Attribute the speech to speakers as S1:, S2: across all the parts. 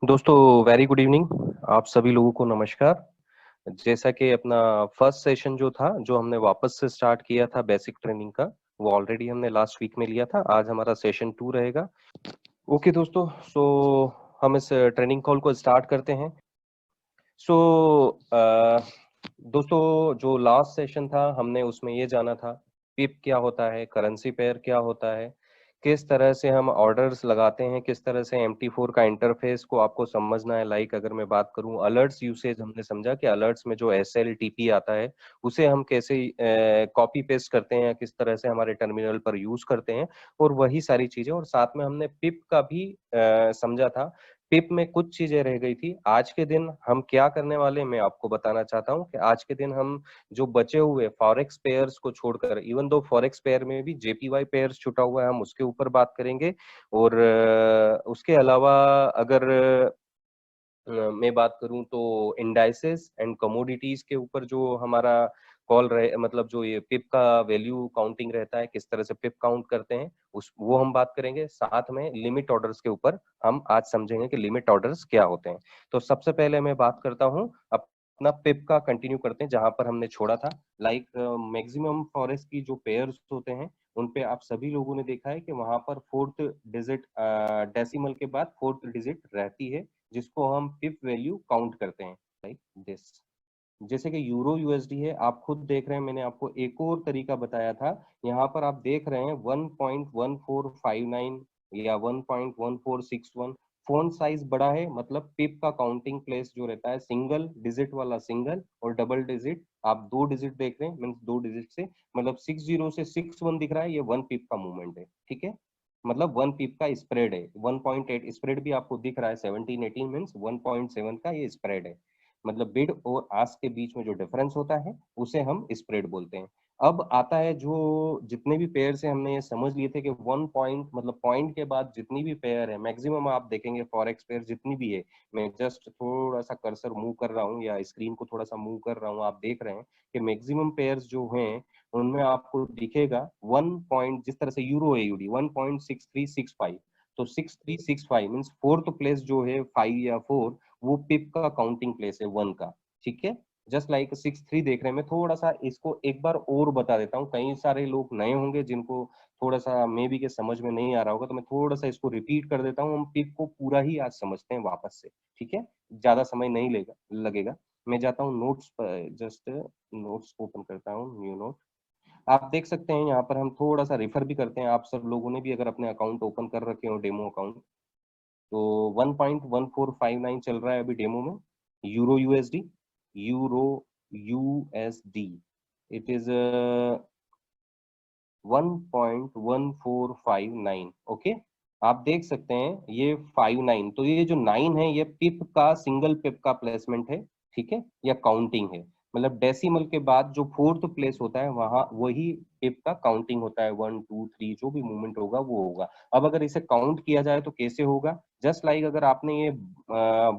S1: दोस्तों very good evening. आप सभी लोगों को नमस्कार। जैसा कि अपना फर्स्ट सेशन जो था, जो हमने वापस से स्टार्ट किया था बेसिक ट्रेनिंग का, वो ऑलरेडी हमने लास्ट वीक में लिया था। आज हमारा सेशन 2 रहेगा। ओके दोस्तों, सो हम इस ट्रेनिंग कॉल को स्टार्ट करते हैं। सो दोस्तों, जो लास्ट सेशन था हमने उसमें ये जाना था पिप क्या होता है, करेंसी पेयर क्या होता है, किस तरह से हम ऑर्डर्स लगाते हैं, किस तरह से MT4 का इंटरफेस को आपको समझना है। लाइक अगर मैं बात करूं अलर्ट्स यूसेज, हमने समझा कि अलर्ट्स में जो SLTP आता है उसे हम कैसे कॉपी पेस्ट करते हैं, किस तरह से हमारे टर्मिनल पर यूज करते हैं, और वही सारी चीजें। और साथ में हमने पिप का भी समझा था। पिप में कुछ चीजें रह गई थी। आज के दिन हम क्या करने वाले हैं, मैं आपको बताना चाहता हूँ कि आज के दिन हम जो बचे हुए फॉरेक्स पेयर्स को छोड़कर, इवन दो फॉरेक्स पेयर में भी JPY पेयर्स छुटा हुआ है, हम उसके ऊपर बात करेंगे। और उसके अलावा अगर मैं बात करूं तो इंडाइसेस एंड कमोडिटीज के ऊपर जो हमारा कॉल रहे, मतलब जो ये पिप का वैल्यू काउंटिंग रहता है, किस तरह से पिप काउंट करते हैं, उस वो हम बात करेंगे। साथ में लिमिट ऑर्डर्स के ऊपर हम आज समझेंगे कि लिमिट ऑर्डर्स क्या होते हैं। तो सबसे पहले मैं बात करता हूँ अपना पिप का, कंटिन्यू करते हैं जहां पर हमने छोड़ा था। लाइक मैक्सिमम फॉरेस्ट की जो पेयर्स होते हैं उन पे आप सभी लोगों ने देखा है कि वहां पर फोर्थ डिजिट, डेसिमल के बाद फोर्थ डिजिट रहती है, जिसको हम पिप वैल्यू काउंट करते हैं, लाइक दिस। जैसे कि यूरो USD है, आप खुद देख रहे हैं, मैंने आपको एक और तरीका बताया था। यहाँ पर आप देख रहे हैं 1.1459 या 1.1461। फोन साइज बड़ा है, मतलब पिप का काउंटिंग प्लेस जो रहता है सिंगल डिजिट वाला सिंगल, और डबल डिजिट आप दो डिजिट देख रहे हैं, मीन्स दो डिजिट से मतलब 60 से 61 दिख रहा है, ये वन पिप का मूवमेंट है। ठीक है, मतलब वन पिप का स्प्रेड है। 1.8 स्प्रेड भी आपको दिख रहा है, 17-18 मीन्स 1.7 का ये स्प्रेड है। मतलब बिड और आस्क के बीच में जो डिफरेंस होता है उसे हम स्प्रेड बोलते हैं। अब आता है जो जितने भी पेयर से हमने ये समझ लिए थे कि 1 पॉइंट, मतलब पॉइंट के बाद जितनी भी पेयर है मैक्सिमम आप देखेंगे फॉरेक्स पेयर जितनी भी है। मैं जस्ट थोड़ा सा कर्सर मूव कर रहा हूँ या स्क्रीन को थोड़ा सा मूव कर रहा हूँ, आप देख रहे हैं कि मैक्सिमम पेयर्स जो हैं उनमें आपको दिखेगा 1 पॉइंट, जिस तरह से यूरो AUD 1.6365। तो 6365 मीन्स फोर्थ प्लेस जो है 5 या 4, वो पिप का काउंटिंग प्लेस है वन का। ठीक है, जस्ट लाइक 6-3 देख रहे हैं। मैं थोड़ा सा इसको एक बार और बता देता हूँ, कई सारे लोग नए होंगे जिनको थोड़ा सा मे बी के समझ में नहीं आ रहा होगा, तो मैं थोड़ा सा इसको रिपीट कर देता हूँ। हम पिप को पूरा ही आज समझते हैं वापस से, ठीक है, ज्यादा समय नहीं लगेगा। मैं जाता हूँ नोट्स पर, जस्ट नोट्स ओपन करता हूँ, न्यू नोट। आप देख सकते हैं यहाँ पर हम थोड़ा सा रेफर भी करते हैं। आप सब लोगों ने भी अगर अपने अकाउंट ओपन कर रखे हो, डेमो अकाउंट, तो 1.1459 चल रहा है अभी डेमो में। Euro USD, euro USD it is 1.1459। Okay, आप देख सकते हैं ये 59, तो ये जो 9 है ये पिप का, सिंगल पिप का प्लेसमेंट है। ठीक है, या काउंटिंग है, मतलब डेसिमल के बाद जो फोर्थ प्लेस होता है वहां वही पिप का काउंटिंग होता है। 1 2 3 जो भी मूवमेंट होगा वो होगा। अब अगर इसे काउंट किया जाए तो कैसे होगा, जस्ट लाइक अगर आपने ये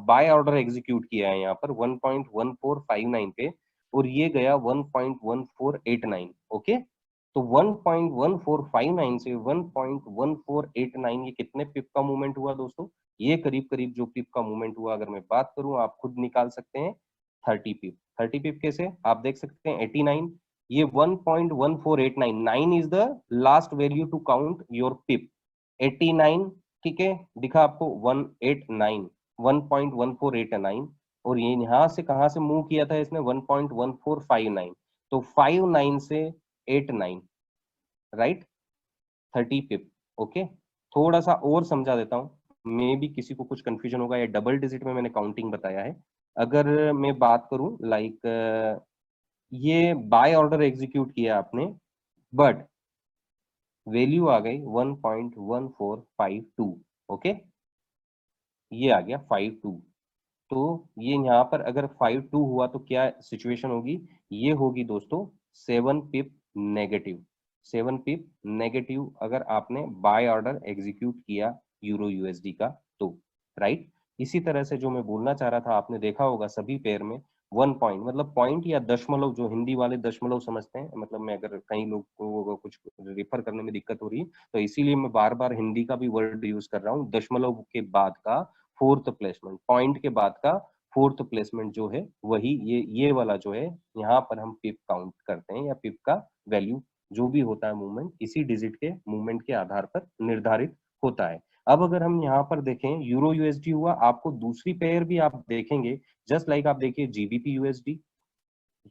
S1: बाय ऑर्डर एग्जीक्यूट किया है यहाँ पर 1.1459 पे, और ये गया 1.1489। ओके, तो 1.1459 से 1.1489 ये कितने पिप का मूवमेंट हुआ दोस्तों? ये करीब करीब जो पिप का मूवमेंट हुआ, अगर मैं बात करूं, आप खुद निकाल सकते हैं, 30 पिप। 30 पिप कैसे, आप देख सकते हैं 89, ये 1.1489, 9 is the last value to count your pip. 89, ठीक है, दिखा आपको 189, 1.1489। और ये यहां से कहां से मूव किया था इसने, 1.1459, तो 59 से 89, राइट, 30 पिप। ओके, थोड़ा सा और समझा देता हूँ, मे भी किसी को कुछ कंफ्यूजन होगा, या डबल डिजिट में मैंने काउंटिंग बताया है। अगर मैं बात करूं लाइक ये बाय ऑर्डर एग्जीक्यूट किया आपने, बट वैल्यू आ गई 1.1452। ओके, ये आ गया 52, तो ये यहाँ पर अगर 52 हुआ तो क्या सिचुएशन होगी, ये होगी दोस्तों 7 पिप नेगेटिव। 7 पिप नेगेटिव अगर आपने बाय ऑर्डर एग्जीक्यूट किया यूरो USD का, तो राइट। इसी तरह से जो मैं बोलना चाह रहा था, आपने देखा होगा सभी पेयर में 1 पॉइंट, मतलब पॉइंट या दशमलव, जो हिंदी वाले दशमलव समझते हैं, मतलब मैं अगर कई लोग को कुछ रेफर करने में दिक्कत हो रही है तो इसीलिए मैं बार बार हिंदी का भी वर्ड यूज कर रहा हूँ। दशमलव के बाद का फोर्थ प्लेसमेंट, पॉइंट के बाद का फोर्थ प्लेसमेंट जो है वही ये वाला जो है, यहाँ पर हम पिप काउंट करते हैं, या पिप का वैल्यू जो भी होता है मूवमेंट इसी डिजिट के मूवमेंट के आधार पर निर्धारित होता है। अब अगर हम यहाँ पर देखें यूरो यूएसडी हुआ, आपको दूसरी पेयर भी आप देखेंगे, जस्ट लाइक आप देखिए GBP USD,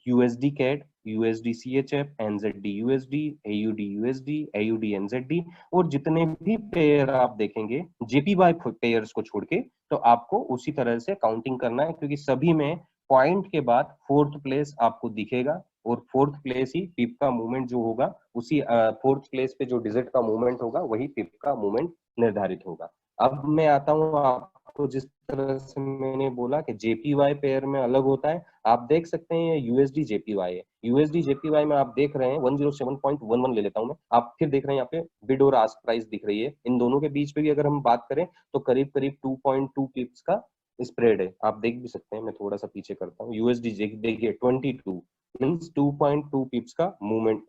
S1: USD CAD, USD CHF, NZD USD, AUD USD, AUD NZD, और जितने भी पेयर आप देखेंगे जेपीवाई पेयर्स को छोड़ के, तो आपको उसी तरह से काउंटिंग करना है, क्योंकि सभी में पॉइंट के बाद फोर्थ प्लेस आपको दिखेगा, और फोर्थ प्लेस ही पिप का मूवमेंट जो होगा, उसी फोर्थ प्लेस पे जो डिजिट का मूवमेंट होगा वही पिप का मूवमेंट निर्धारित होगा। अब मैं आता हूँ आपको, जिस तरह से मैंने बोला कि जेपीवाई पेयर में अलग होता है, आप देख सकते हैं ये यूएसडी जेपीवाई है। यूएसडी जेपीवाई में आप देख रहे हैं 107.11 ले लेता हूं मैं, आप फिर देख रहे हैं यहाँ पे बिड और आस्क प्राइस दिख रही है, इन दोनों के बीच में भी अगर हम बात करें तो करीब करीब 2.2 पिप्स का स्प्रेड है, आप देख भी सकते हैं। मैं थोड़ा सा पीछे करता हूँ, यूएसडी देखिए 22 मीन्स 2.2 पिप्स का मूवमेंट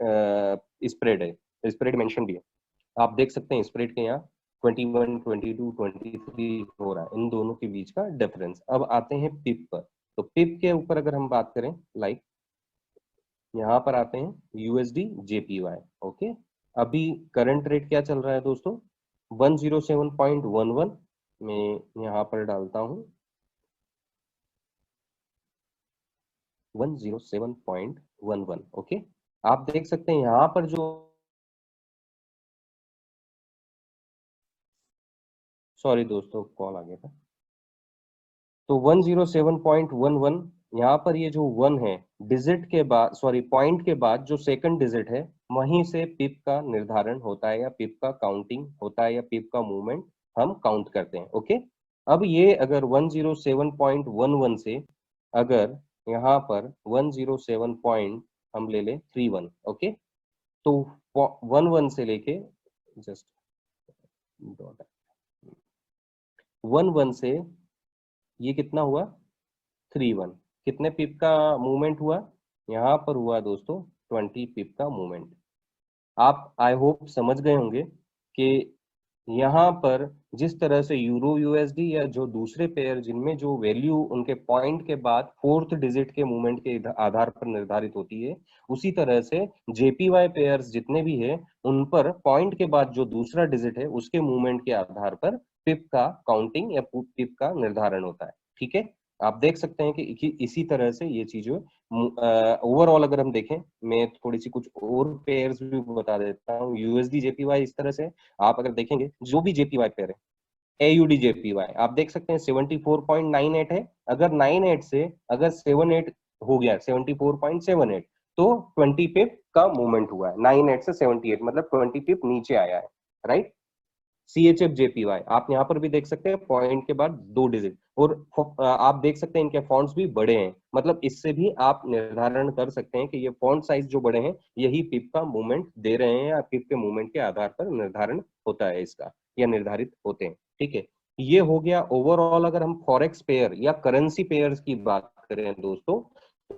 S1: स्प्रेड है, स्प्रेड मेंशन भी है, आप देख सकते हैं स्प्रेड के यहाँ 21, 22, 23 हो रहा है, इन दोनों के बीच का डिफरेंस। अब आते हैं पिप पर, तो पिप के ऊपर अगर हम बात करें, लाइक यहाँ पर आते हैं यूएसडी जेपीवाई, ओके। अभी करंट रेट क्या चल रहा है दोस्तों, 107.11, मैं यहाँ पर डालता हूँ 107.11, ओके। आप देख सकते हैं यहाँ पर जो, सॉरी दोस्तों कॉल आ गया था, तो 107.11, यहाँ पर ये जो 1 है डिजिट के बाद, सॉरी पॉइंट के बाद जो सेकंड डिजिट है, वहीं से पिप का निर्धारण होता है, या पिप का काउंटिंग होता है, या पिप का मूवमेंट हम काउंट करते हैं, ओके। अब ये अगर 107.11 से अगर यहाँ पर 107 पॉइंट हम ले लें 31, ओके, तो 11 से लेके जस्ट 11 से ये कितना हुआ 31, कितने पिप का मूवमेंट हुआ, यहाँ पर हुआ दोस्तों 20 पिप का मूवमेंट। आप आई होप समझ गए होंगे कि यहाँ पर जिस तरह से यूरो यूएसडी या जो दूसरे पेयर जिनमें जो वैल्यू उनके पॉइंट के बाद फोर्थ डिजिट के मूवमेंट के आधार पर निर्धारित होती है, उसी तरह से जेपीवाई पेयर्स जितने भी है उन पर पॉइंट के बाद जो दूसरा डिजिट है उसके मूवमेंट के आधार पर पिप का काउंटिंग या पिप का निर्धारण होता है, ठीक है। आप देख सकते हैं कि इसी तरह से ये चीजें ओवरऑल अगर हम देखें, मैं थोड़ी सी कुछ और पेयर्स भी बता देता हूँ। यूएसडी जेपीवाई इस तरह से आप अगर देखेंगे जो भी जेपीवाई पेयर है, एयूडी जेपीवाई आप देख सकते हैं 74.98 है, अगर 98 से अगर 78 हो गया 74.78, तो 20 पिप का मूवमेंट हुआ है, 98 से 78 मतलब 20 पिप नीचे आया है, राइट। सीएचएफ जेपीवाई आप यहाँ पर भी देख सकते हैं पॉइंट के बाद 2 डिजिट, और आप देख सकते हैं इनके फॉन्ट्स भी बड़े हैं, मतलब इससे भी आप निर्धारण कर सकते हैं कि ये फॉन्ट साइज जो बड़े हैं यही पिप का मूवमेंट दे रहे हैं, या पिप के मूवमेंट के आधार पर निर्धारण होता है इसका, या निर्धारित होते हैं, ठीक है। ये हो गया ओवरऑल। अगर हम फॉरेक्स पेयर या करेंसी पेयर्स की बात करें दोस्तों,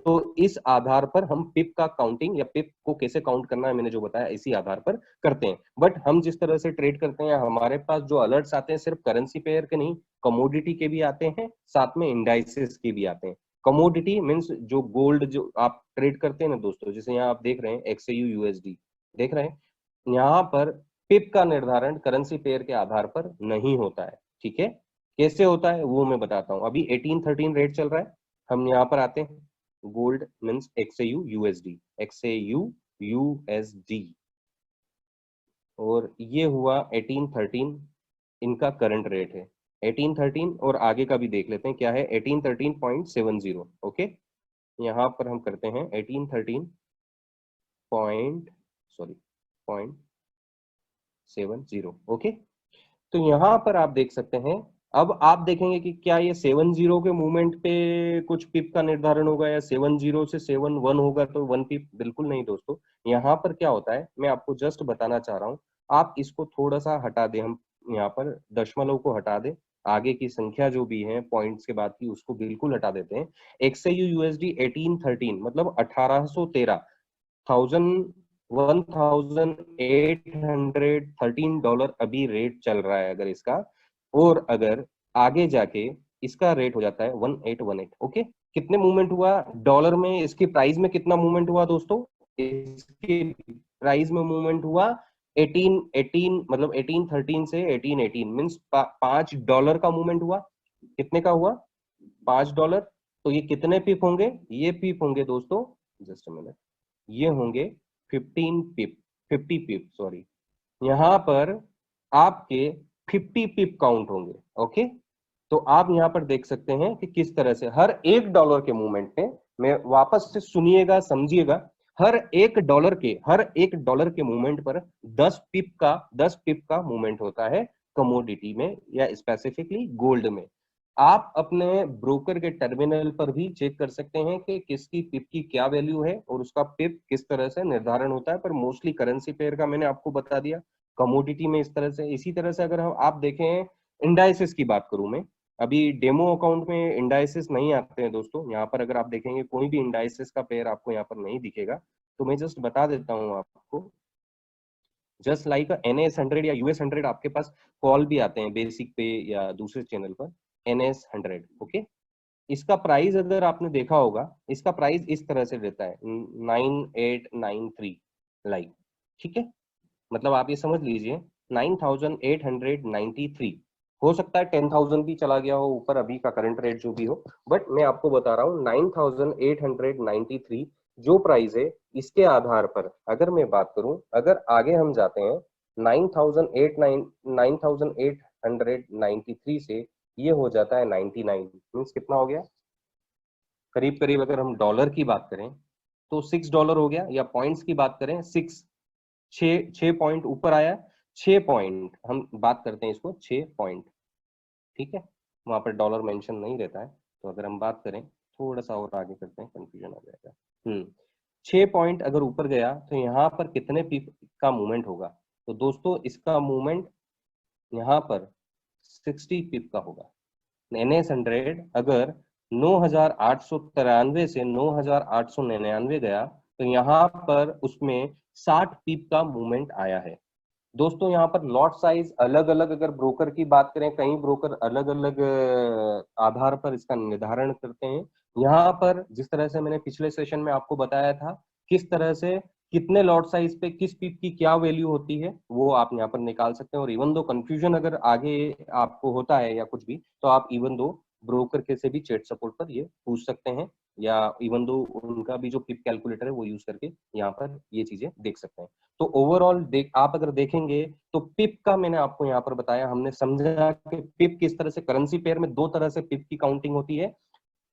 S1: तो इस आधार पर हम पिप का काउंटिंग या पिप को कैसे काउंट करना है मैंने जो बताया इसी आधार पर करते हैं। बट हम जिस तरह से ट्रेड करते हैं, हमारे पास जो अलर्ट्स आते हैं सिर्फ करेंसी पेयर के नहीं, कमोडिटी के भी आते हैं, साथ में इंडाइसेस के भी आते हैं। कमोडिटी मींस जो गोल्ड जो आप ट्रेड करते हैं ना दोस्तों, जैसे यहाँ आप देख रहे हैं एक्सएयू यूएसडी देख रहे हैं, यहाँ पर पिप का निर्धारण करेंसी पेयर के आधार पर नहीं होता है, ठीक है। कैसे होता है वो मैं बताता हूँ। अभी 1813 रेट चल रहा है, हम यहाँ पर आते हैं गोल्ड मीन्स एक्सएयू यूएसडी, एक्सएयू यूएसडी, और ये हुआ 1813 इनका करंट रेट है, 1813, और आगे का भी देख लेते हैं क्या है 1813.70, ओके। यहाँ पर हम करते हैं 1813 पॉइंट, सॉरी 0.70, ओके। तो यहाँ पर आप देख सकते हैं, अब आप देखेंगे कि क्या ये 70 के मूवमेंट पे कुछ पिप का निर्धारण होगा, या 70 से 71 होगा तो 1 पिप, बिल्कुल नहीं दोस्तों। यहाँ पर क्या होता है मैं आपको जस्ट बताना चाह रहा हूँ, आप इसको थोड़ा सा हटा दें, हम यहाँ पर दशमलव को हटा दें, आगे की संख्या जो भी है पॉइंट्स के बाद की उसको बिल्कुल हटा देते हैं। एक्सएयू यूएसडी 1813 मतलब 1813 $1,813 अभी रेट चल रहा है अगर इसका, और अगर आगे जाके इसका रेट हो जाता है 1818। ओके, कितने मूवमेंट हुआ डॉलर में, इसकी प्राइस में कितना मूवमेंट हुआ दोस्तों, इसकी प्राइस में मूवमेंट हुआ 1818, मतलब 1813 से 1818 मीन्स $5 का मूवमेंट हुआ। कितने का हुआ, $5। तो ये कितने पिप होंगे, ये पिप होंगे दोस्तों, जस्ट अ मिनट, ये होंगे 15 पिप, 50 पिप सॉरी, यहाँ पर आपके 50 पिप काउंट होंगे। ओके, तो आप यहाँ पर देख सकते हैं कि किस तरह से हर $1 के मूवमेंट में, मैं वापस से सुनिएगा समझिएगा, हर एक डॉलर के मूवमेंट पर 10 पिप का मूवमेंट होता है कमोडिटी में या स्पेसिफिकली गोल्ड में। आप अपने ब्रोकर के टर्मिनल पर भी चेक कर सकते हैं कि किसकी पिप की क्या वैल्यू है और उसका पिप किस तरह से निर्धारण होता है, पर मोस्टली करेंसी पेयर का मैंने आपको बता दिया, कमोडिटी में इस तरह से। इसी तरह से अगर हम आप देखें इंडाइसिस की बात करूं मैं, अभी डेमो अकाउंट में इंडाइसिस नहीं आते हैं दोस्तों, यहाँ पर अगर आप देखेंगे कोई भी इंडाइसिस का पेयर आपको यहाँ पर नहीं दिखेगा, तो मैं जस्ट बता देता हूँ आपको, जस्ट लाइक NS100 या US100 आपके पास कॉल भी आते हैं बेसिक पे या दूसरे चैनल पर, NS100। ओके, इसका प्राइस अगर आपने देखा होगा, इसका प्राइस इस तरह से रहता है 9893 लाइक, ठीक है, मतलब आप ये समझ लीजिए 9893। हो सकता है 10,000 भी चला गया हो ऊपर अभी का करंट रेट जो भी हो, बट मैं आपको बता रहा हूँ 9893 जो प्राइस है, इसके आधार पर अगर मैं बात करूं, अगर आगे हम जाते हैं 9893 से ये हो जाता है 99, मीन्स कितना हो गया, करीब करीब अगर हम डॉलर की बात करें तो $6 हो गया, या पॉइंट्स की बात करें 6 पॉइंट ऊपर आया, 6 पॉइंट हम बात करते हैं इसको, 6 पॉइंट, ठीक है, वहां पर डॉलर मेंशन नहीं रहता है। तो अगर हम बात करें थोड़ा सा और आगे करते हैं, कंफ्यूजन आ जाएगा। 6 पॉइंट अगर ऊपर गया तो यहाँ पर कितने पिप का मूवमेंट होगा, तो दोस्तों इसका मूवमेंट यहाँ पर 60 पिप का होगा। NS100 अगर 9,893 से 9,899 गया तो यहाँ पर उसमें 60 पीप का मूवमेंट आया है। दोस्तों यहाँ पर लॉट साइज अलग अलग, अगर ब्रोकर की बात करें, कई ब्रोकर अलग अलग आधार पर इसका निर्धारण करते हैं। यहाँ पर जिस तरह से मैंने पिछले सेशन में आपको बताया था, किस तरह से कितने लॉट साइज पे किस पीप की क्या वैल्यू होती है, वो आप यहाँ पर निकाल सकते हैं। और इवन दो कंफ्यूजन अगर आगे आपको होता है या कुछ भी, तो आप इवन दो ब्रोकर के से भी चैट सपोर्ट पर ये पूछ सकते हैं, या इवन दो उनका भी जो पिप कैलकुलेटर है वो यूज करके यहाँ पर ये चीजें देख सकते हैं। तो ओवरऑल आप अगर देखेंगे तो पिप का मैंने आपको यहाँ पर बताया, हमने समझा कि पिप किस तरह से, करेंसी पेयर में दो तरह से पिप की काउंटिंग होती है।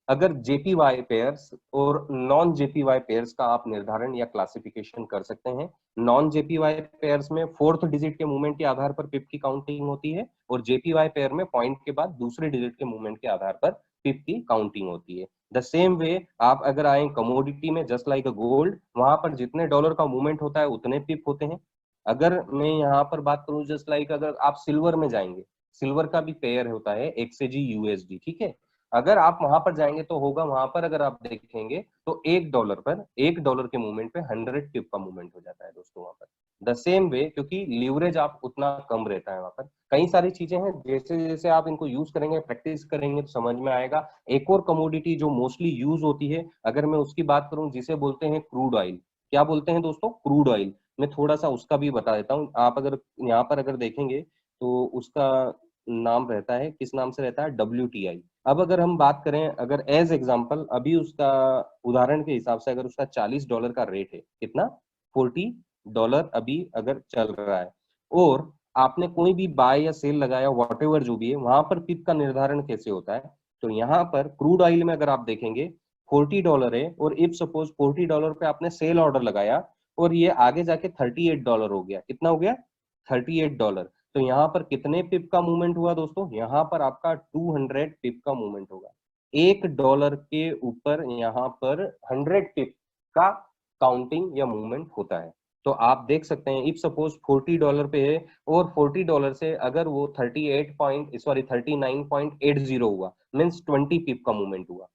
S1: अगर जेपीवाई पेयर्स और नॉन जेपीवाई पेयर्स का आप निर्धारण या क्लासिफिकेशन कर सकते हैं। नॉन जेपीवाई पेयर्स में फोर्थ डिजिट के मूवमेंट के आधार पर पिप की काउंटिंग होती है, और जेपीवाई पेयर में पॉइंट के बाद दूसरे डिजिट के मूवमेंट के आधार पर पिप की काउंटिंग होती है। द सेम वे आप अगर आए कमोडिटी में, जस्ट लाइक अ गोल्ड, वहां पर जितने डॉलर का मूवमेंट होता है उतने पिप होते हैं। अगर मैं यहाँ पर बात करूं, जस्ट लाइक अगर आप सिल्वर में जाएंगे, सिल्वर का भी पेयर होता है XAG USD, ठीक है, अगर आप वहां पर जाएंगे तो होगा, वहां पर अगर आप देखेंगे तो $1 के मूवमेंट पे 100 पिप का मूवमेंट हो जाता है दोस्तों वहां पर। द सेम वे, क्योंकि लीवरेज आप उतना कम रहता है वहां पर। कई सारी चीजें हैं, जैसे जैसे आप इनको यूज करेंगे, प्रैक्टिस करेंगे तो समझ में आएगा। एक और कमोडिटी जो मोस्टली यूज होती है, अगर मैं उसकी बात करूं, जिसे बोलते हैं क्रूड ऑयल। क्या बोलते हैं दोस्तों, क्रूड ऑयल। मैं थोड़ा सा उसका भी बता देता हूँ। आप अगर यहाँ पर अगर देखेंगे तो उसका नाम रहता है, किस नाम से रहता है, WTI। अब अगर हम बात करें, अगर एज एग्जांपल अभी उसका उदाहरण के हिसाब से, अगर उसका $40 का रेट है, कितना, $40 अभी अगर चल रहा है, और आपने कोई भी बाय या सेल लगाया, वॉट एवर जो भी है, वहां पर पिप का निर्धारण कैसे होता है, तो यहाँ पर क्रूड ऑयल में अगर आप देखेंगे $40 है, और इफ सपोज $40 पे आपने सेल ऑर्डर लगाया और ये आगे जाके $38 हो गया, कितना हो गया, $38, तो यहाँ पर कितने पिप का मूवमेंट हुआ दोस्तों, यहाँ पर आपका 200 पिप का मूवमेंट होगा। $1 के ऊपर यहाँ पर 100 पिप का काउंटिंग या मूवमेंट होता है। तो आप देख सकते हैं, इफ सपोज $40 पे है और $40 से अगर वो 39.80 हुआ, मीन्स 20 पिप का मूवमेंट हुआ।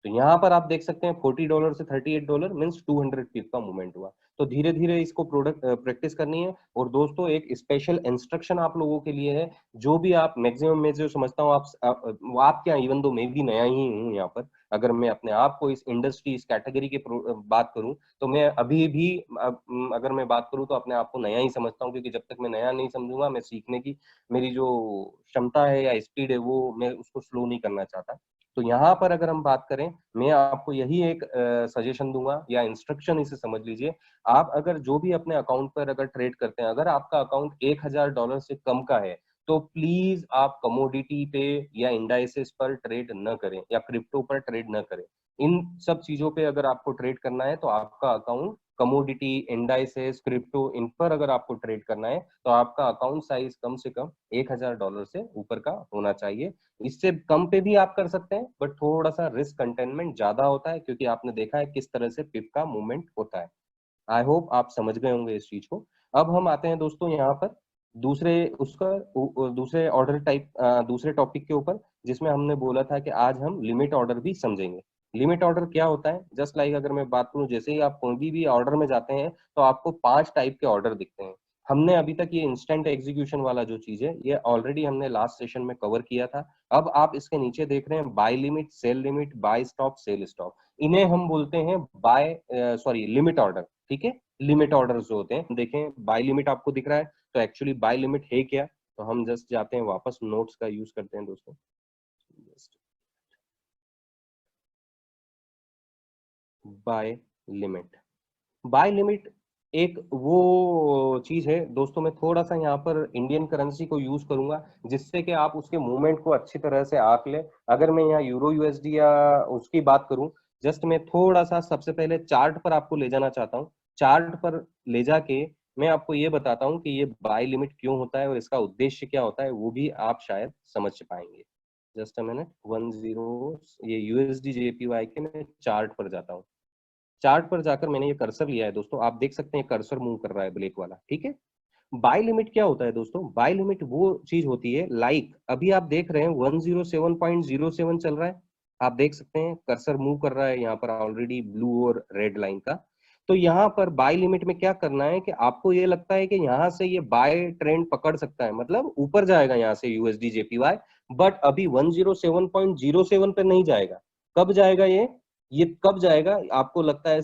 S1: तो यहाँ पर आप देख सकते हैं $40 से $38 मीन्स 200 पिप का मूवमेंट हुआ। तो धीरे धीरे इसको प्रोडक्ट प्रैक्टिस करनी है। और दोस्तों एक स्पेशल इंस्ट्रक्शन आप लोगों के लिए है, जो भी आप मैक्सिमम में जो समझता हूँ आप क्या, इवन दो मैं भी नया ही हूँ यहाँ पर, अगर मैं अपने आप को इस इंडस्ट्री इस कैटेगरी के बात करूँ तो मैं अभी भी अगर मैं बात करूँ तो अपने आप को नया ही समझता हूँ, क्योंकि जब तक मैं नया नहीं समझूंगा, मैं सीखने की मेरी जो क्षमता है या स्पीड है वो मैं उसको स्लो नहीं करना चाहता। तो यहाँ पर अगर हम बात करें, मैं आपको यही एक सजेशन दूंगा या इंस्ट्रक्शन इसे समझ लीजिए। आप अगर जो भी अपने अकाउंट पर अगर ट्रेड करते हैं, अगर आपका अकाउंट $1000 से कम का है तो प्लीज आप कमोडिटी पे या इंडाइसेस पर ट्रेड न करें या क्रिप्टो पर ट्रेड न करें। इन सब चीजों पे अगर आपको ट्रेड करना है तो आपका अकाउंट कमोडिटी, इंडाइसेस, क्रिप्टो, इन पर अगर आपको ट्रेड करना है तो आपका अकाउंट साइज कम से कम $1000 से ऊपर का होना चाहिए। इससे कम पे भी आप कर सकते हैं, बट थोड़ा सा रिस्क कंटेनमेंट ज्यादा होता है, क्योंकि आपने देखा है किस तरह से पिप का मूवमेंट होता है। आई होप आप समझ गए होंगे इस चीज को। अब हम आते हैं दोस्तों यहाँ पर दूसरे दूसरे ऑर्डर टाइप, दूसरे टॉपिक के ऊपर, जिसमें हमने बोला था कि आज हम लिमिट ऑर्डर भी समझेंगे। लिमिट ऑर्डर क्या होता है? जस्ट लाइक अगर मैं बात करूं, जैसे ही आप कोई भी ऑर्डर में जाते हैं तो आपको 5 टाइप के ऑर्डर दिखते हैं। हमने अभी तक ये इंस्टेंट एग्जीक्यूशन वाला जो चीज है ये ऑलरेडी हमने लास्ट सेशन में कवर किया था। अब आप इसके नीचे देख रहे हैं buy limit, sell limit, buy stop, sell stop. इन्हें हम बोलते हैं बाय सॉरी लिमिट ऑर्डर। ठीक है, लिमिट ऑर्डर जो होते हैं, देखें बाय लिमिट आपको दिख रहा है, तो एक्चुअली बाय लिमिट है क्या? तो हम जस्ट जाते हैं वापस, नोट्स का यूज करते हैं दोस्तों। बाय लिमिट, बाय लिमिट एक वो चीज है दोस्तों, मैं थोड़ा सा यहाँ पर इंडियन करेंसी को यूज करूंगा जिससे कि आप उसके मूवमेंट को अच्छी तरह से आंक ले। अगर मैं यहाँ यूरो यूएसडी या उसकी बात करूं, जस्ट मैं थोड़ा सा सबसे पहले चार्ट पर आपको ले जाना चाहता हूँ। चार्ट पर ले जाके मैं आपको ये बताता हूँ कि ये बाय लिमिट क्यों होता है और इसका उद्देश्य क्या होता है, वो भी आप शायद समझ पाएंगे। जस्ट अ मिनट, 10, ये यूएसडी जेपीवाई के मैं चार्ट पर जाता हूँ। चार्ट पर जाकर मैंने ये कर्सर लिया है दोस्तों, आप देख सकते हैं कर्सर मूव कर रहा है ब्लैक वाला। ठीक है, बाय लिमिट क्या होता है दोस्तों? बाय लिमिट वो चीज होती है, लाइक अभी आप देख रहे हैं 107.07 चल रहा है, आप देख सकते हैं कर्सर मूव कर रहा है यहाँ पर ऑलरेडी ब्लू और रेड लाइन का। तो यहाँ पर बाय लिमिट में क्या करना है कि आपको ये लगता है कि यहाँ से ये बाय ट्रेंड पकड़ सकता है, मतलब ऊपर जाएगा यहाँ से यूएसडी जेपीवाई, बट अभी 107.07 पे नहीं जाएगा। कब जाएगा ये कब जाएगा आपको लगता है?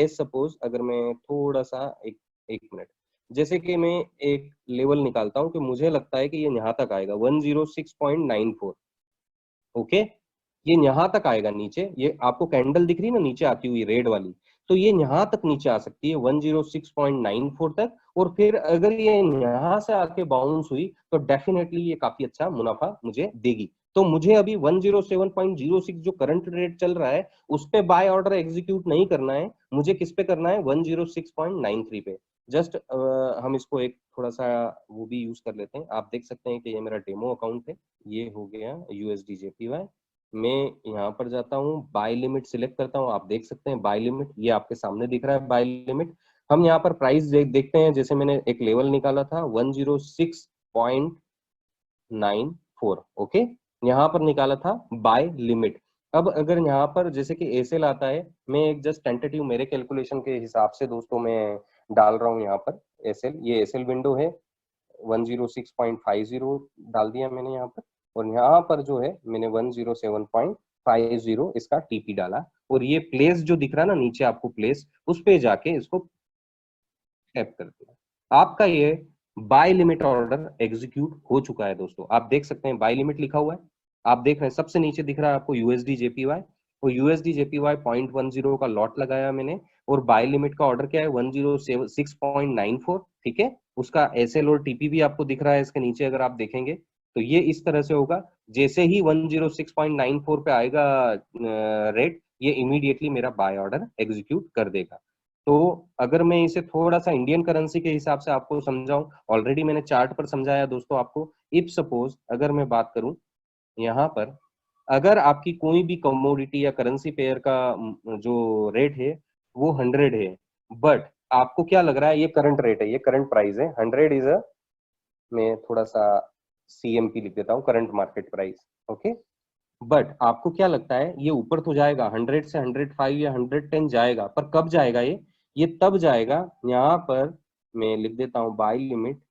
S1: सपोज अगर मैं थोड़ा सा एक एक मिनट, जैसे कि मैं एक लेवल निकालता हूं कि मुझे लगता है कि ये यहां तक आएगा 106.94। ओके, ये यहां तक आएगा नीचे, ये आपको कैंडल दिख रही है ना नीचे आती हुई रेड वाली, तो ये यहां तक नीचे आ सकती है 106.94 तक। और फिर अगर ये यहां से आके बाउंस हुई तो डेफिनेटली ये काफी अच्छा मुनाफा मुझे देगी। तो मुझे अभी 107.06 जो करंट रेट चल रहा है उस पे बाय ऑर्डर एग्जीक्यूट नहीं करना है, मुझे किस पे करना है? 106.93 पे। जस्ट हम इसको एक थोड़ा सा वो भी यूज कर लेते हैं। आप देख सकते हैं कि ये मेरा डेमो अकाउंट है, ये हो गया यूएसडी जेपीवाई। मैं यहाँ पर जाता हूँ, बाय लिमिट सिलेक्ट करता हूँ, आप देख सकते हैं बाय लिमिट ये आपके सामने दिख रहा है बाय लिमिट। हम यहाँ पर प्राइस देखते हैं, जैसे मैंने एक लेवल निकाला था 106.94। ओके, यहाँ पर निकाला था बाय लिमिट। अब अगर यहाँ पर जैसे कि एसएल आता है, मैं एक जस्ट टेंटेटिव मेरे कैलकुलेशन के हिसाब से दोस्तों मैं डाल रहा हूँ यहाँ पर एसएल, ये एसएल विंडो है 106.50 डाल दिया मैंने यहाँ पर। और यहाँ पर जो है मैंने 107.50 इसका टीपी डाला, और ये प्लेस जो दिख रहा है ना नीचे आपको प्लेस, उस पे जाके इसको टैप कर दिया। आपका ये बाय लिमिट ऑर्डर एग्जीक्यूट हो चुका है दोस्तों, आप देख सकते हैं बाय लिमिट लिखा हुआ है। आप देख रहे हैं सबसे नीचे दिख रहा है आपको यूएसडी जेपीवाई, और यूएसडी जेपीवाई 0.10 का लॉट लगाया मैंने, और बाय लिमिट का ऑर्डर क्या है 106.94। ठीक है, उसका एसएल और टीपी भी आपको दिख रहा है इसके नीचे अगर आप देखेंगे। तो ये इस तरह से होगा, जैसे ही 106.94 पे आएगा रेट, ये इमीडिएटली मेरा बाय ऑर्डर एग्जीक्यूट कर देगा। तो अगर मैं इसे थोड़ा सा इंडियन करेंसी के हिसाब से आपको समझाऊं, ऑलरेडी मैंने चार्ट पर समझाया दोस्तों आपको। इफ सपोज अगर मैं बात करूं यहाँ पर, अगर आपकी कोई भी कमोडिटी या करेंसी पेयर का जो रेट है वो 100 है, बट आपको क्या लग रहा है ये करंट रेट है, ये करंट प्राइस है 100 इज अ, मैं थोड़ा सा सीएमपी लिख देता हूँ, current market price. Okay, but आपको क्या लगता है ये ऊपर तो जाएगा 100 से 105 या 110 जाएगा, पर कब जाएगा ये? ये तब जाएगा, यहाँ पर मैं लिख देता हूँ buy limit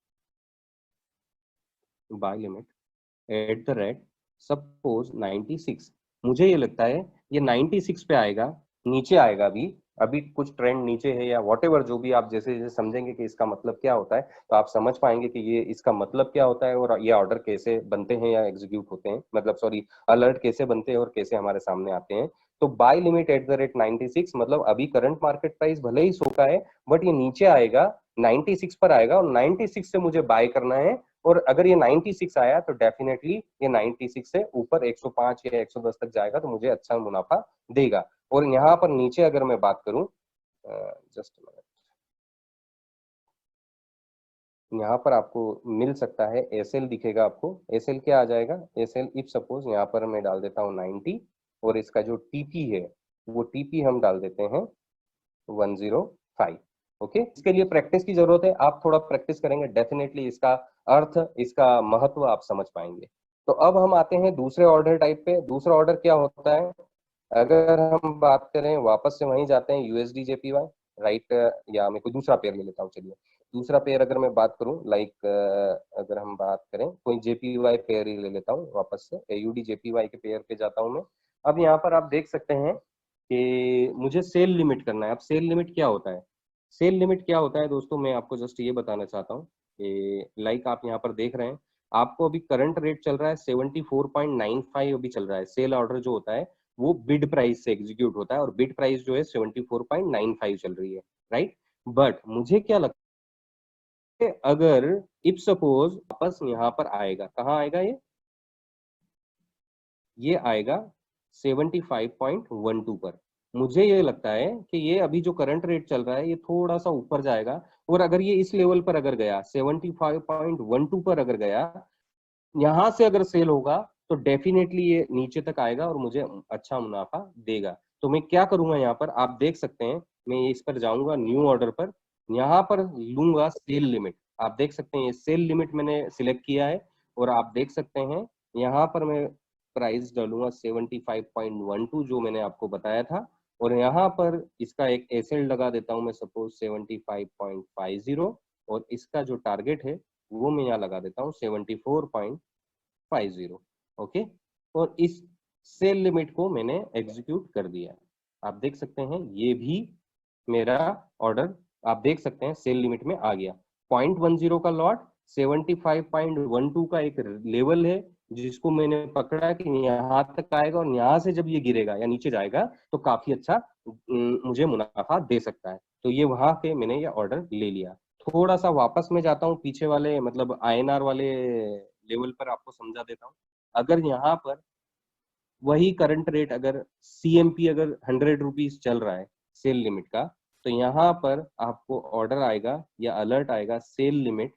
S1: at the rate suppose 96। मुझे ये लगता है ये 96 पे आएगा, नीचे आएगा अभी कुछ ट्रेंड नीचे है या वॉट एवर, जो भी आप जैसे जैसे समझेंगे कि इसका मतलब क्या होता है, तो आप समझ पाएंगे कि ये इसका मतलब क्या होता है और ये ऑर्डर कैसे बनते हैं या एग्जीक्यूट होते हैं, मतलब सॉरी अलर्ट कैसे बनते हैं और कैसे हमारे सामने आते हैं। तो buy limit at the rate 96, मतलब अभी करंट मार्केट प्राइस भले ही 100 का है, बट ये नीचे आएगा 96 पर आएगा और 96 से मुझे बाय करना है। और अगर ये 96 आया तो डेफिनेटली ये 96 से ऊपर 105 या 110 तक जाएगा तो मुझे अच्छा मुनाफा देगा। और यहाँ पर नीचे अगर मैं बात करूं, जस्ट यहाँ पर आपको मिल सकता है एसएल दिखेगा आपको। एसएल क्या आ जाएगा, एसएल इफ सपोज यहाँ पर मैं डाल देता हूँ 90 और इसका जो टीपी है वो टीपी हम डाल देते हैं 105। ओके, इसके लिए प्रैक्टिस की जरूरत है, आप थोड़ा प्रैक्टिस करेंगे डेफिनेटली इसका अर्थ, इसका महत्व आप समझ पाएंगे। तो अब हम आते हैं दूसरे ऑर्डर टाइप पे। दूसरा ऑर्डर क्या होता है, अगर हम बात करें वापस से वहीं जाते हैं यूएसडी जेपीवाई, राइट, या मैं कोई दूसरा पेयर ले लेता हूँ। चलिए दूसरा पेयर अगर मैं बात करूं, लाइक अगर हम बात करें कोई जेपीवाई पेयर ही ले लेता हूँ, वापस से एयूडी जेपीवाई के पेयर पे जाता हूं मैं। अब यहाँ पर आप देख सकते हैं कि मुझे सेल लिमिट करना है। अब सेल लिमिट क्या होता है, सेल लिमिट क्या होता है दोस्तों, मैं आपको जस्ट ये बताना चाहता हूँ कि लाइक आप यहाँ पर देख रहे हैं, आपको अभी करंट रेट चल रहा है 74.95 अभी चल रहा है। सेल ऑर्डर जो होता है वो बिड प्राइस से एग्जीक्यूट होता है और बिड प्राइस जो है 74.95 चल रही है, राइट। बट मुझे क्या लगता है, अगर इफ सपोज वापस यहाँ पर आएगा, कहाँ आएगा ये आएगा 75.12 पर। मुझे ये लगता है कि ये अभी जो करंट रेट चल रहा है ये थोड़ा सा ऊपर जाएगा, और अगर ये इस लेवल पर अगर गया 75.12 पर अगर गया, यहां से अगर सेल होगा तो डेफिनेटली ये नीचे तक आएगा और मुझे अच्छा मुनाफा देगा। तो मैं क्या करूंगा, यहाँ पर आप देख सकते हैं, मैं इस पर जाऊंगा न्यू ऑर्डर पर, यहाँ पर लूंगा सेल लिमिट। आप देख सकते हैं ये सेल लिमिट मैंने सिलेक्ट किया है, और आप देख सकते हैं यहाँ पर मैं प्राइस डालूंगा 75.12 जो मैंने आपको बताया था, और यहाँ पर इसका एक एसएल लगा देता हूँ मैं सपोज 75.50, और इसका जो टारगेट है वो मैं यहाँ लगा देता हूँ 74.50। ओके, और इस सेल लिमिट को मैंने एग्जीक्यूट कर दिया। आप देख सकते हैं ये भी मेरा ऑर्डर, आप देख सकते हैं सेल लिमिट में आ गया। 0.10 का लॉट, 75.12 का एक लेवल है जिसको मैंने पकड़ा कि यहाँ तक आएगा, और यहाँ से जब ये गिरेगा या नीचे जाएगा तो काफी अच्छा मुझे मुनाफा दे सकता है। तो ये वहां के मैंने ये ऑर्डर ले लिया। थोड़ा सा वापस में जाता हूँ पीछे वाले, मतलब आईएनआर वाले लेवल पर, आपको समझा देता हूँ। अगर यहाँ पर वही करंट रेट, अगर सीएमपी अगर 100 रुपीज चल रहा है सेल लिमिट का, तो यहाँ पर आपको ऑर्डर आएगा या अलर्ट आएगा सेल लिमिट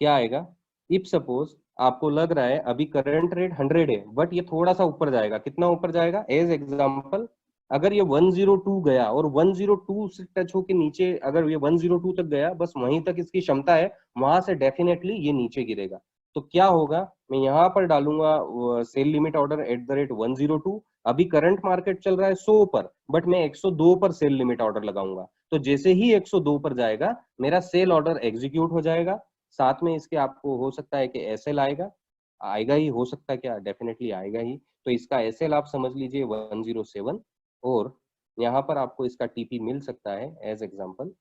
S1: क्या आएगा, इफ सपोज आपको लग रहा है अभी करंट रेट 100 है बट ये थोड़ा सा ऊपर जाएगा, कितना ऊपर जाएगा, एज एग्जांपल अगर ये 102 गया और 102 से टच होके नीचे, अगर ये 102 तक गया, बस वहीं तक इसकी क्षमता है, वहां से डेफिनेटली ये नीचे गिरेगा। तो क्या होगा, मैं यहाँ पर डालूंगा sell limit order at the rate 102। अभी करंट मार्केट चल रहा है 100 पर, बट मैं 102 पर सेल लिमिट ऑर्डर लगाऊंगा। तो जैसे ही 102 पर जाएगा मेरा सेल ऑर्डर एग्जीक्यूट हो जाएगा। साथ में इसके आपको हो सकता है कि एसएल आएगा, आएगा ही, हो सकता है क्या, डेफिनेटली आएगा ही। तो इसका एसएल आप समझ लीजिए 107, और यहाँ पर आपको इसका टीपी मिल सकता है एज एग्जांपल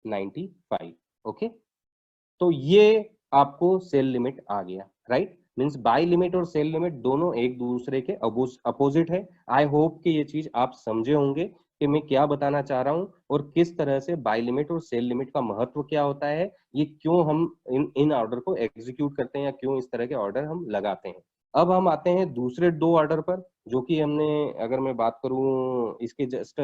S1: 95। ओके, तो ये आपको सेल लिमिट आ गया, राइट। मींस बाय लिमिट और सेल लिमिट दोनों एक दूसरे के अपोजिट है। आई होप कि ये चीज आप समझे होंगे कि मैं क्या बताना चाह रहा हूं, और किस तरह से बाय लिमिट और सेल लिमिट का महत्व क्या होता है, ये क्यों हम इन ऑर्डर को एग्जीक्यूट करते हैं या क्यों इस तरह के ऑर्डर हम लगाते हैं। अब हम आते हैं दूसरे दो ऑर्डर पर, जो कि हमने, अगर मैं बात करूं इसके जस्ट,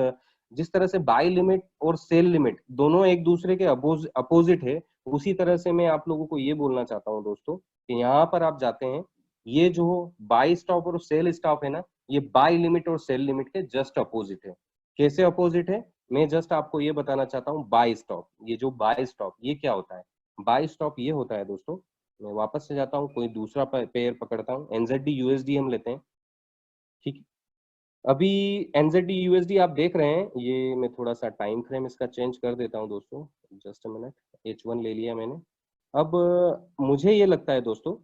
S1: जिस तरह से बाय लिमिट और सेल लिमिट दोनों एक दूसरे के अपोजिट है, उसी तरह से मैं आप लोगों को ये बोलना चाहता हूँ दोस्तों कि यहाँ पर आप जाते हैं, ये जो बाय स्टॉप और सेल स्टॉप है ना, ये बाय लिमिट और सेल लिमिट के जस्ट अपोजिट है। कैसे अपोजिट है, मैं जस्ट आपको ये बताना चाहता हूँ। बाय स्टॉप, ये जो बाय स्टॉप ये क्या होता है, बाय स्टॉप ये होता है दोस्तों, मैं वापस से जाता हूँ, कोई दूसरा पेयर पकड़ता हूँ, एनजेडी यूएसडी हम लेते हैं, ठीक है। अभी एनजेडी यूएसडी आप देख रहे हैं, ये मैं थोड़ा सा टाइम फ्रेम इसका चेंज कर देता हूं दोस्तों, जस्ट अ मिनट। H1 ले लिया मैंने। अब मुझे ये लगता है दोस्तों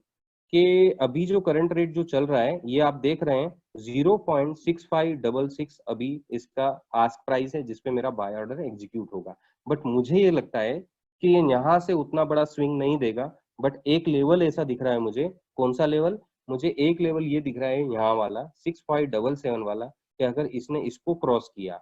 S1: कि अभी जो करंट रेट जो चल रहा है, ये आप देख रहे हैं 0.6566 अभी इसका आस्क प्राइस है, जिसपे मेरा बाय ऑर्डर एग्जीक्यूट होगा। बट मुझे ये लगता है कि ये यहाँ से उतना बड़ा स्विंग नहीं देगा। बट एक लेवल ऐसा दिख रहा है मुझे। कौन सा लेवल? मुझे एक लेवल ये दिख रहा है यहाँ वाला 6577 वाला, कि अगर इसने इसको क्रॉस किया,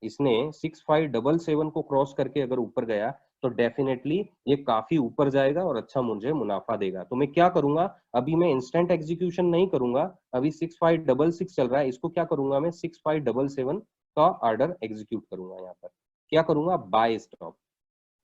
S1: इसने 6577 को क्रॉस करके अगर ऊपर गया, तो डेफिनेटली ये काफी ऊपर जाएगा और अच्छा मुझे मुनाफा देगा। तो मैं क्या करूंगा, अभी मैं इंस्टेंट एग्जीक्यूशन नहीं करूंगा। अभी 6566 चल रहा है, इसको क्या करूंगा मैं, 6577 का ऑर्डर एग्जीक्यूट करूंगा। यहाँ पर क्या करूंगा, बाय स्टॉप।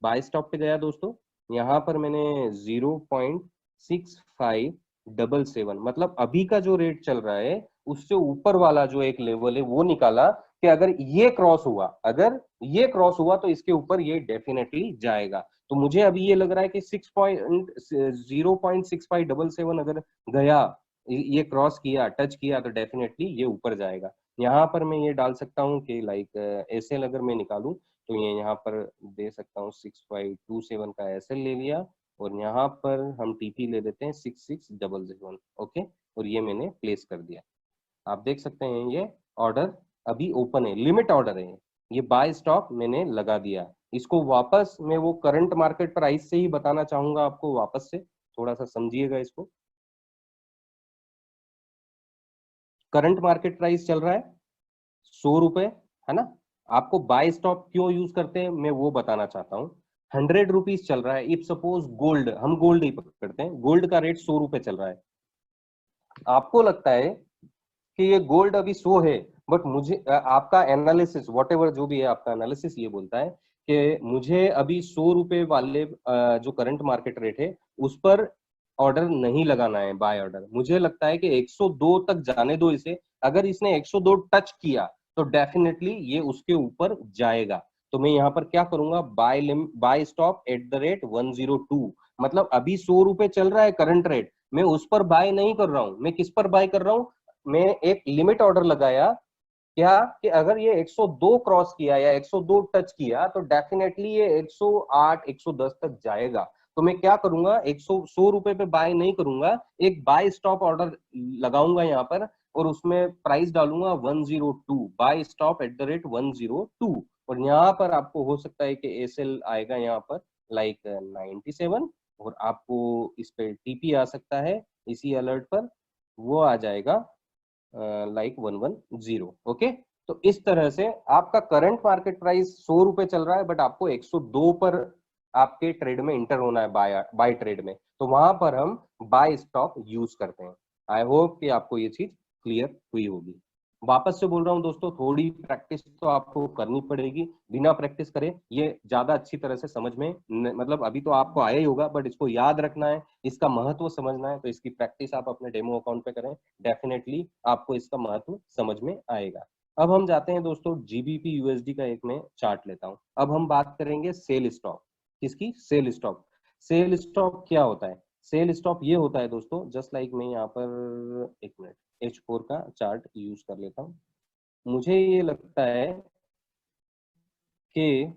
S1: बाय स्टॉप पे गया दोस्तों, यहाँ पर मैंने 0.6577, मतलब अभी का जो रेट चल रहा है उससे ऊपर वाला जो एक लेवल है वो निकाला, कि अगर ये क्रॉस हुआ, अगर ये क्रॉस हुआ तो इसके ऊपर ये डेफिनेटली जाएगा। तो मुझे अभी ये लग रहा है कि 0.6577 अगर गया, ये क्रॉस किया, टच किया, तो डेफिनेटली ये ऊपर जाएगा। यहाँ पर मैं ये डाल सकता हूँ कि लाइक एसएल अगर मैं निकालूं, तो ये यहाँ पर दे सकता हूँ 6527 का एसएल ले लिया, और यहाँ पर हम टीपी ले लेते हैं 6600। ओके, और ये मैंने प्लेस कर दिया। आप देख सकते हैं ये ऑर्डर अभी ओपन है, लिमिट ऑर्डर है। ये बाय स्टॉप मैंने लगा दिया। इसको वापस मैं वो करंट मार्केट प्राइस से ही बताना चाहूंगा आपको, वापस से थोड़ा सा समझिएगा इसको। करंट मार्केट प्राइस चल रहा है 100 रुपए, है ना। आपको बाय स्टॉप क्यों यूज करते हैं मैं वो बताना चाहता हूँ। 100 रुपीज चल रहा है। इफ सपोज गोल्ड, हम गोल्ड ही पकड़ते हैं, गोल्ड का रेट 100 रुपए चल रहा है। आपको लगता है कि ये गोल्ड अभी 100 है, बट मुझे आपका एनालिसिस वॉट एवर जो भी है, आपका एनालिसिस ये बोलता है कि मुझे अभी 100 रुपए वाले जो करंट मार्केट रेट है उस पर ऑर्डर नहीं लगाना है, बाय ऑर्डर। मुझे लगता है कि 102 तक जाने दो इसे। अगर इसने 102 टच किया तो डेफिनेटली ये उसके ऊपर जाएगा। तो मैं यहाँ पर क्या करूंगा, buy stop at the rate 102। मतलब अभी 100 रुपए चल रहा है करंट रेट, मैं उस पर बाय नहीं कर रहा हूं। मैं किस पर बाय कर रहा हूं, मैं एक लिमिट ऑर्डर लगाया, क्या कि अगर ये 102 क्रॉस किया या 102 टच किया तो डेफिनेटली ये 108 110 तक जाएगा। तो मैं क्या करूंगा, 100 रुपए पे बाय नहीं करूंगा, एक बाय स्टॉप ऑर्डर लगाऊंगा यहाँ पर, और उसमें प्राइस डालूंगा 102, buy stop at the rate 102। और यहाँ पर आपको हो सकता है कि एसएल आएगा यहाँ पर लाइक 97, और आपको इस पे टीपी आ सकता है इसी अलर्ट पर, वो आ जाएगा लाइक 110। ओके, तो इस तरह से आपका करंट मार्केट प्राइस 100 रुपए चल रहा है, बट आपको 102 पर आपके ट्रेड में इंटर होना है, बाय ट्रेड में। तो वहां पर हम बाय स्टॉप यूज करते हैं। आई होप कि आपको ये चीज क्लियर हुई होगी। वापस से बोल रहा हूँ दोस्तों, थोड़ी प्रैक्टिस तो आपको करनी पड़ेगी। बिना प्रैक्टिस करे ये ज्यादा अच्छी तरह से समझ में मतलब अभी तो आपको आया ही होगा, बट इसको याद रखना है, इसका महत्व समझना है, तो इसकी प्रैक्टिस आप अपने डेमो अकाउंट पे करें। डेफिनेटली आपको इसका महत्व समझ में आएगा। अब हम जाते हैं दोस्तों, जीबीपी यूएसडी का एक मैं चार्ट लेता हूं। अब हम बात करेंगे सेल स्टॉप। किसकी? Sell stop. सेल स्टॉप क्या होता है? सेल स्टॉप ये होता है दोस्तों, जस्ट लाइक मैं यहाँ पर एक मिनट H4 का चार्ट यूज कर लेता हूँ। मुझे ये लगता है कि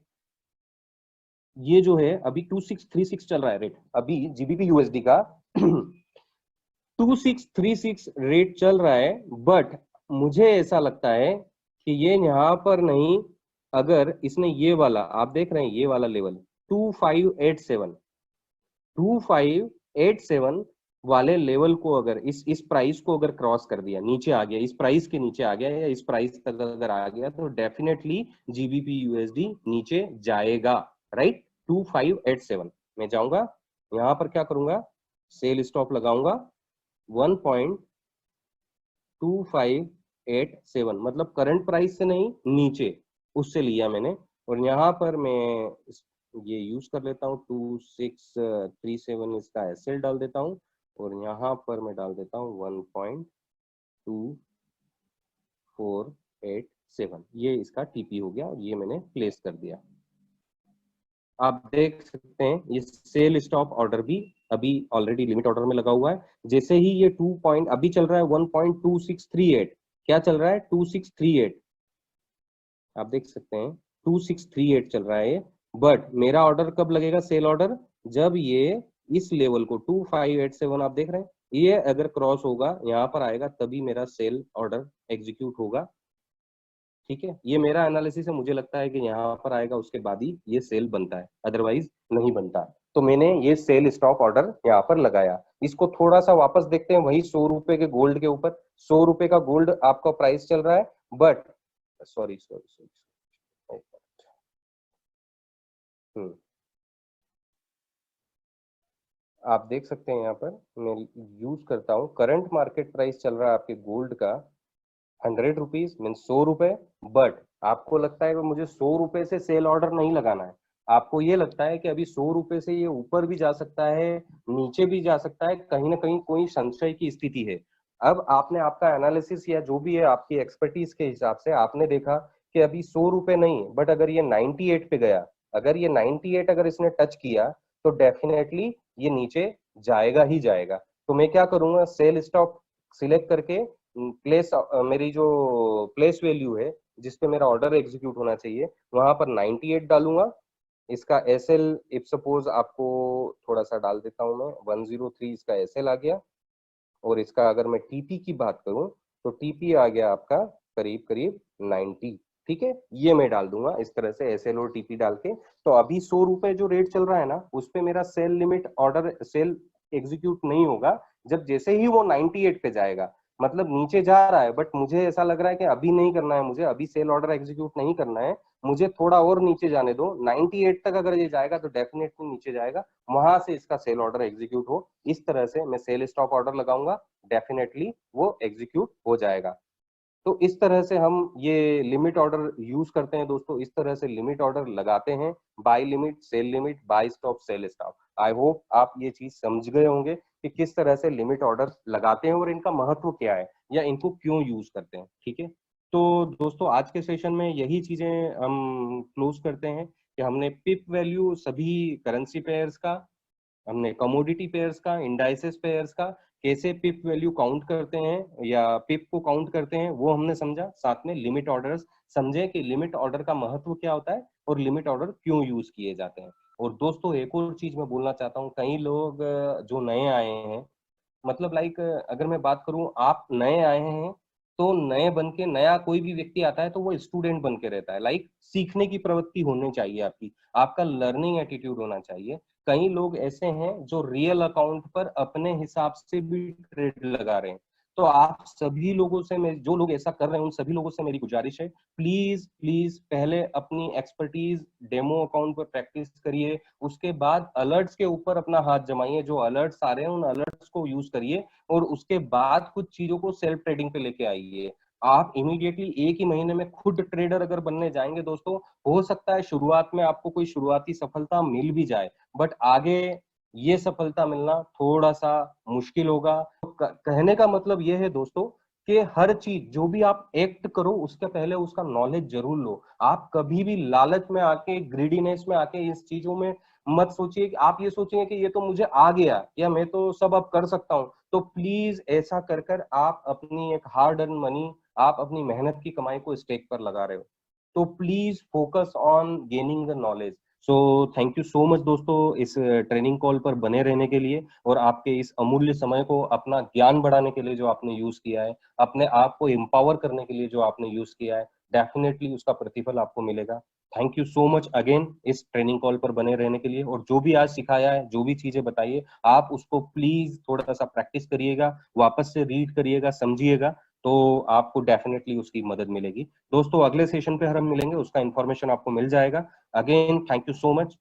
S1: ये जो है अभी 2636 चल रहा है रेट, अभी जीबीपी यूएसडी का 2636 रेट चल रहा है। बट मुझे ऐसा लगता है कि ये यहाँ पर नहीं, अगर इसने ये वाला, आप देख रहे हैं ये वाला लेवल 2587, 2587 वाले लेवल को अगर इस प्राइस को अगर क्रॉस कर दिया, नीचे आ गया, इस प्राइस के नीचे आ गया या इस प्राइस तक अगर आ गया, तो डेफिनेटली जीबीपी यूएसडी नीचे जाएगा। राइट, 2587 मैं जाऊंगा, यहां पर क्या करूंगा, सेल स्टॉप लगाऊंगा 1.2587, मतलब करंट प्राइस से नहीं, नीचे उससे लिया मैंने। और यहाँ पर मैं ये यूज कर लेता हूँ 2637, इसका एसएल डाल देता हूँ, और यहाँ पर मैं डाल देता हूँ 1.2487। ये इसका टीपी हो गया, और ये मैंने प्लेस कर दिया। आप देख सकते हैं ये सेल स्टॉप ऑर्डर भी अभी ऑलरेडी लिमिट ऑर्डर में लगा हुआ है। जैसे ही ये 2 पॉइंट अभी चल रहा है 1.2638, क्या चल रहा है 2638, आप देख सकते हैं 2638 चल रहा है ये। बट मेरा ऑर्डर कब लगेगा सेल ऑर्डर, जब ये इस लेवल को 2587 आप देख रहे हैं, ये अगर क्रॉस होगा यहाँ पर आएगा तभी मेरा सेल ऑर्डर एग्जीक्यूट होगा। ठीक है, ये मेरा एनालिसिस है, मुझे लगता है कि यहाँ पर आएगा उसके बाद ही ये सेल बनता है, अदरवाइज नहीं बनता। तो मैंने ये सेल स्टॉप ऑर्डर यहाँ पर लगाया। इसको थोड़ा सा वापस देखते हैं वही 100 रुपए के गोल्ड के ऊपर। 100 रुपए का गोल्ड आपका प्राइस चल रहा है, बट सॉरी सॉरी सॉरी, हम्म, आप देख सकते हैं यहाँ पर मैं यूज करता हूँ, करंट मार्केट प्राइस चल रहा है आपके गोल्ड का 100 रुपीज मीन 100 रुपए। बट आपको लगता है कि मुझे 100 रुपए से सेल ऑर्डर नहीं लगाना है, आपको ये लगता है कि अभी 100 रुपए से ये ऊपर भी जा सकता है, नीचे भी जा सकता है, कहीं ना कहीं कोई संशय की स्थिति है। अब आपने आपका एनालिसिस या जो भी है आपकी एक्सपर्टीज के हिसाब से आपने देखा कि अभी 100 रुपए नहीं, बट अगर ये 98 पे गया, अगर ये 98 अगर इसने टच किया तो डेफिनेटली ये नीचे जाएगा ही जाएगा। तो मैं क्या करूंगा, सेल स्टॉप सिलेक्ट करके प्लेस, मेरी जो प्लेस वैल्यू है जिसपे मेरा ऑर्डर एग्जीक्यूट होना चाहिए वहां पर 98 डालूंगा। इसका एस एल इफ सपोज आपको थोड़ा सा डाल देता हूं मैं, 103 इसका एस एल आ गया। और इसका अगर मैं टीपी की बात करूं तो टीपी आ गया आपका करीब करीब 90। ठीक है, ये मैं डाल दूंगा इस तरह से एस एल और टीपी डाल के। तो अभी 100 रुपए जो रेट चल रहा है ना उस पे मेरा sell limit order sell execute नहीं होगा, जब जैसे ही वो 98 पे जाएगा, मतलब नीचे जा रहा है, बट मुझे ऐसा लग रहा है कि अभी नहीं करना है, मुझे अभी सेल ऑर्डर एग्जीक्यूट नहीं करना है, मुझे थोड़ा और नीचे जाने दो। 98 तक अगर ये जाएगा तो डेफिनेटली नीचे जाएगा, वहां से इसका सेल ऑर्डर एग्जीक्यूट हो, इस तरह से मैं सेल स्टॉप ऑर्डर लगाऊंगा, डेफिनेटली वो एग्जीक्यूट हो जाएगा। तो इस तरह से हम ये लिमिट ऑर्डर यूज करते हैं दोस्तों, इस तरह से लिमिट ऑर्डर लगाते हैं, buy limit, sell limit, buy stop, sell stop. I hope आप ये चीज समझ गए होंगे कि किस तरह से लिमिट ऑर्डर लगाते हैं और इनका महत्व क्या है या इनको क्यों यूज करते हैं। ठीक है, तो दोस्तों आज के सेशन में यही चीजें हम क्लोज करते हैं कि हमने पिप वैल्यू सभी करेंसी पेयर्स का, हमने कमोडिटी पेयर्स का, इंडाइसेस पेयर्स का, कैसे पिप वैल्यू काउंट करते हैं या पिप को काउंट करते हैं वो हमने समझा। साथ में लिमिट ऑर्डर्स समझे कि लिमिट ऑर्डर का महत्व क्या होता है और लिमिट ऑर्डर क्यों यूज किए जाते हैं। और दोस्तों एक और चीज मैं बोलना चाहता हूँ, कई लोग जो नए आए हैं, मतलब लाइक अगर मैं बात करूं आप नए आए हैं, तो नए बन के नया कोई भी व्यक्ति आता है तो वो स्टूडेंट बन के रहता है, लाइक सीखने की प्रवृत्ति होनी चाहिए आपकी, आपका लर्निंग एटीट्यूड होना चाहिए। कई लोग ऐसे हैं जो रियल अकाउंट पर अपने हिसाब से भी ट्रेड लगा रहे हैं। तो आप सभी लोगों से, मैं जो लोग ऐसा कर रहे हैं उन सभी लोगों से मेरी गुजारिश है, प्लीज प्लीज पहले अपनी एक्सपर्टीज डेमो अकाउंट पर प्रैक्टिस करिए, उसके बाद अलर्ट्स के ऊपर अपना हाथ जमाइए, जो अलर्ट्स आ रहे हैं उन अलर्ट्स को यूज करिए, और उसके बाद कुछ चीजों को सेल्फ ट्रेडिंग पे लेके आइए। आप इमीडिएटली एक ही महीने में खुद ट्रेडर अगर बनने जाएंगे दोस्तों, हो सकता है शुरुआत में आपको कोई शुरुआती सफलता मिल भी जाए, बट आगे ये सफलता मिलना थोड़ा सा मुश्किल होगा। तो कहने का मतलब ये है दोस्तों कि हर चीज जो भी आप एक्ट करो उसके पहले उसका नॉलेज जरूर लो। आप कभी भी लालच में आके, ग्रीडीनेस में आके इस चीजों में मत सोचिए कि आप ये सोचेंगे कि ये तो मुझे आ गया या मैं तो सब अब कर सकता हूँ। तो प्लीज ऐसा कर कर आप अपनी एक हार्ड अर्न मनी, आप अपनी मेहनत की कमाई को स्टेक पर लगा रहे हो। तो please focus on gaining the knowledge. So thank you so much दोस्तों इस ट्रेनिंग कॉल पर बने रहने के लिए, और आपके इस अमूल्य समय को अपना ज्ञान बढ़ाने के लिए जो आपने यूज किया है, अपने आप को एम्पावर करने के लिए जो आपने यूज किया है, डेफिनेटली उसका प्रतिफल आपको मिलेगा। Thank you so much again इस ट्रेनिंग कॉल पर बने रहने के लिए, और जो भी आज सिखाया है, जो भी चीजें बताइए, आप उसको प्लीज थोड़ा सा प्रैक्टिस करिएगा, वापस से रीड करिएगा, समझिएगा, तो आपको डेफिनेटली उसकी मदद मिलेगी। दोस्तों अगले सेशन पे हम मिलेंगे, उसका इंफॉर्मेशन आपको मिल जाएगा। Again thank you so much.